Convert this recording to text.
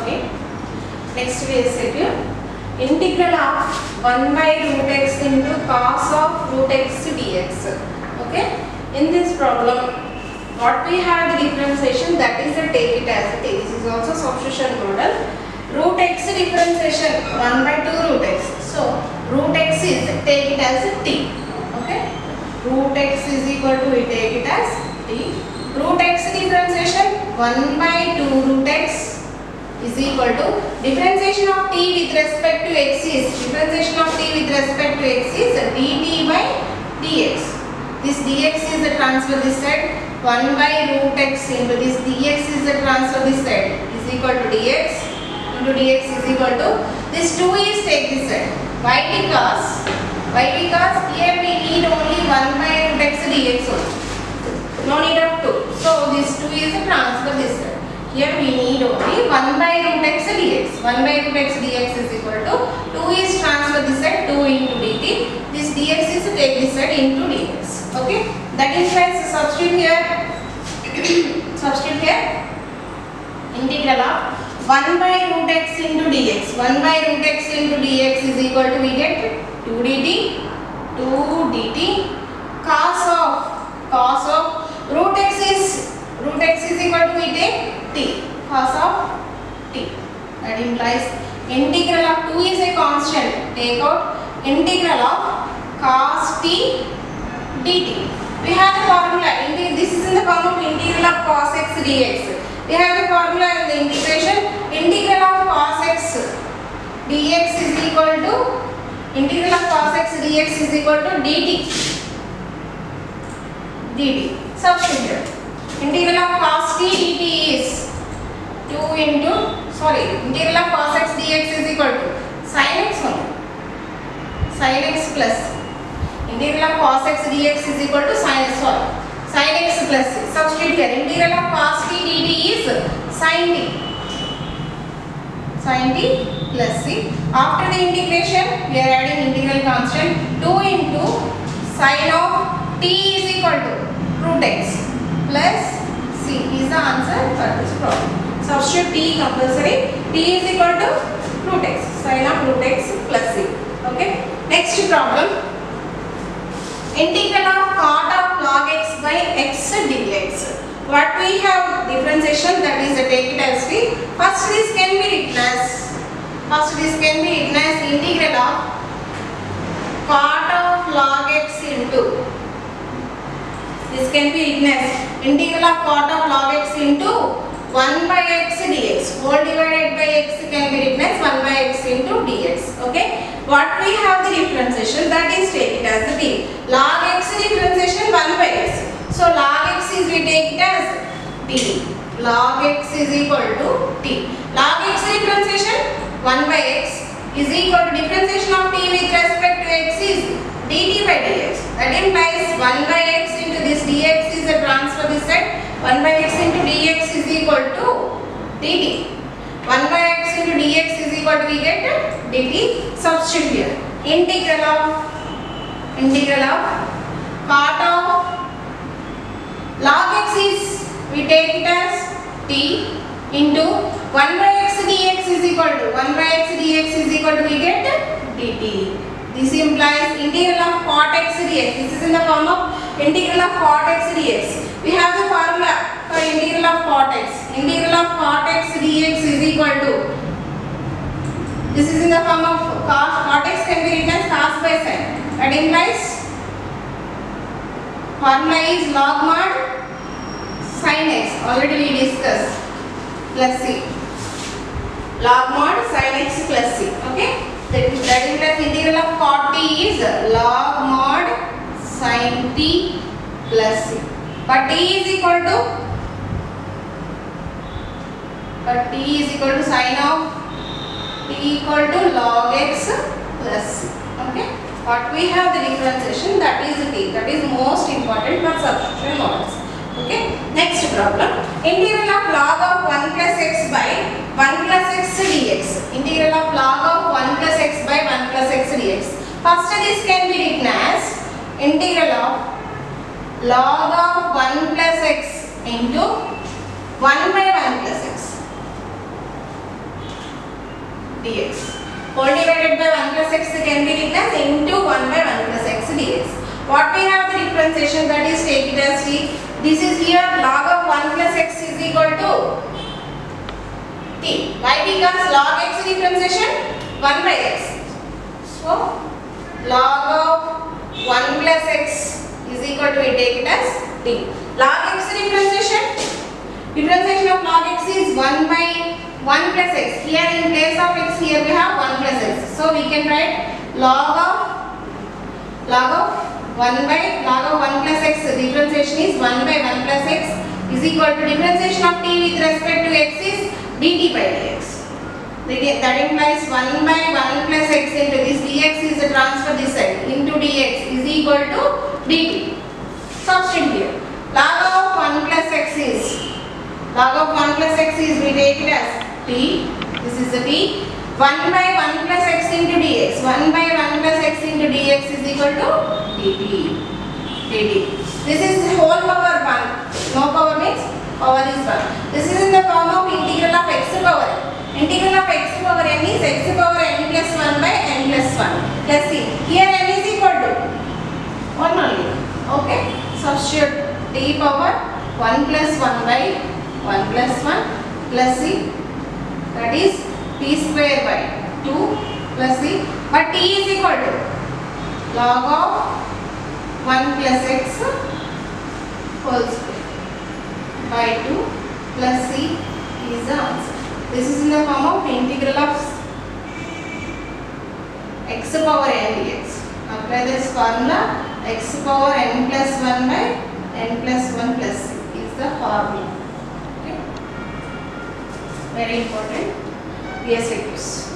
Okay. Next we set integral of 1 by root x into cos of root x dx. Okay. In this problem, what we have the differentiation, that is the take it as it is. This is also substitution model. Root x differentiation 1 by 2 root x. So root x is take it as t. Okay. Root x is equal to we take it as t. Root x differentiation 1 by 2 root x is equal to differentiation of t with respect to x is dt by dx. This dx is the transfer this side. 1 by root x into this dx is the transfer this side is equal to dx into dx is equal to this 2 is take this side. Why? Because here we need only 1 by root x dx only. No need of 2. So this 2 is a transfer this side. Here we need only 1 by root x dx. 1 by root x dx is equal to 2 is transfer this side 2 into dt. This dx is to take this side into dx. Okay. That is why substitute here integral of 1 by root x into dx. 1 by root x into dx is equal to we get 2 dt cos of root x is equal to we take t cos of t. That implies integral of 2 is a constant. Take out integral of cos t dt. We have the formula. This is in the form of integral of cos x dx. We have the formula in the integration. Integral of cos x dx is equal to integral of cos x dx is equal to dt. Substitute here. Integral of cos t dt is integral of cos x dx is equal to sin x only. Sin x plus integral of cos x dx is equal to sin x plus c. Substitute here. Integral of cos t dt is sin t plus c. After the integration, we are adding integral constant 2 into sin of t is equal to root x plus c is the answer for this problem. Substitute t compulsory. T is equal to root x, sin of root x plus c. Okay. Next problem. Integral of cot of log x by x dx. What we have differentiation, that is take it as t. First this can be written as integral of cot of log x into. This can be written as integral of cot of log x into 1 by x dx. Whole divided by x can be written as 1 by x into dx. Okay. What we have the differentiation, that is take it as the t. Log x differentiation 1 by x. So log x is we take it as t. Log x is equal to t. Log x differentiation 1 by x is equal to differentiation of t with respect to x is dt by dx. That implies 1 by x into this dx is a transfer this side. 1 by x into dx is equal to dt. 1 by x into dx is equal to we get dt. Substitute here. Integral of cot of log x is we take it as t into 1 by x dx is equal to we get dt. This implies integral of cot x dx. This is in the form of integral of cot x dx. We have the formula for integral of cot x. Integral of cot x dx is equal to, this is in the form of cot x can be written as cos by sin. That implies formula is log mod sin x. Already we discussed. Plus c. Log mod sin x plus c. Okay. That implies integral of cot t is log mod sin t plus c. But t is equal to sin of t equal to log x plus c. Okay. What we have the differentiation, that is t. That is most important for substitution models. Okay. Next problem. Integral of log of 1 plus x by 1 plus x dx. Integral of log of 1 plus x by 1 plus x dx. First this can be written as integral of log of 1 plus x into 1 by 1 plus x. divided by 1 plus x can be written as into 1 by 1 plus x dx. What we have the differentiation, that is take it as t. This is here log of 1 plus x is equal to t. Why? Because log x differentiation 1 by x. So log of 1 plus x is equal to, we take it as t. Log x differentiation of log x is 1 by 1 plus x. Here in place of x, here we have 1 plus x. So we can write log of 1 plus x differentiation is 1 by 1 plus x is equal to differentiation of t with respect to x is dt by dx. That implies 1 by 1 plus x into this dx is a transfer this side into dx is equal to dt. Substitute here. Log of 1 plus x is we take it as t. This is the t. 1 by 1 plus x into dx. 1 by 1 plus x into dx is equal to dt. This is whole power 1. No power means power is 1. This is in the form of integral of x power n. Integral of x power n is x power n plus 1 by n plus 1 plus c. Here n is equal to 1 only. Okay. Substitute t power 1 plus 1 by 1 plus 1 plus c. That is t square by 2 plus c. But t is equal to log of 1 plus x whole square by 2 plus c is the answer. This is in the form of integral of x power n dx. Apply this formula, x power n plus 1 by n plus 1 plus c is the formula. Okay. Very important. Yes, it is.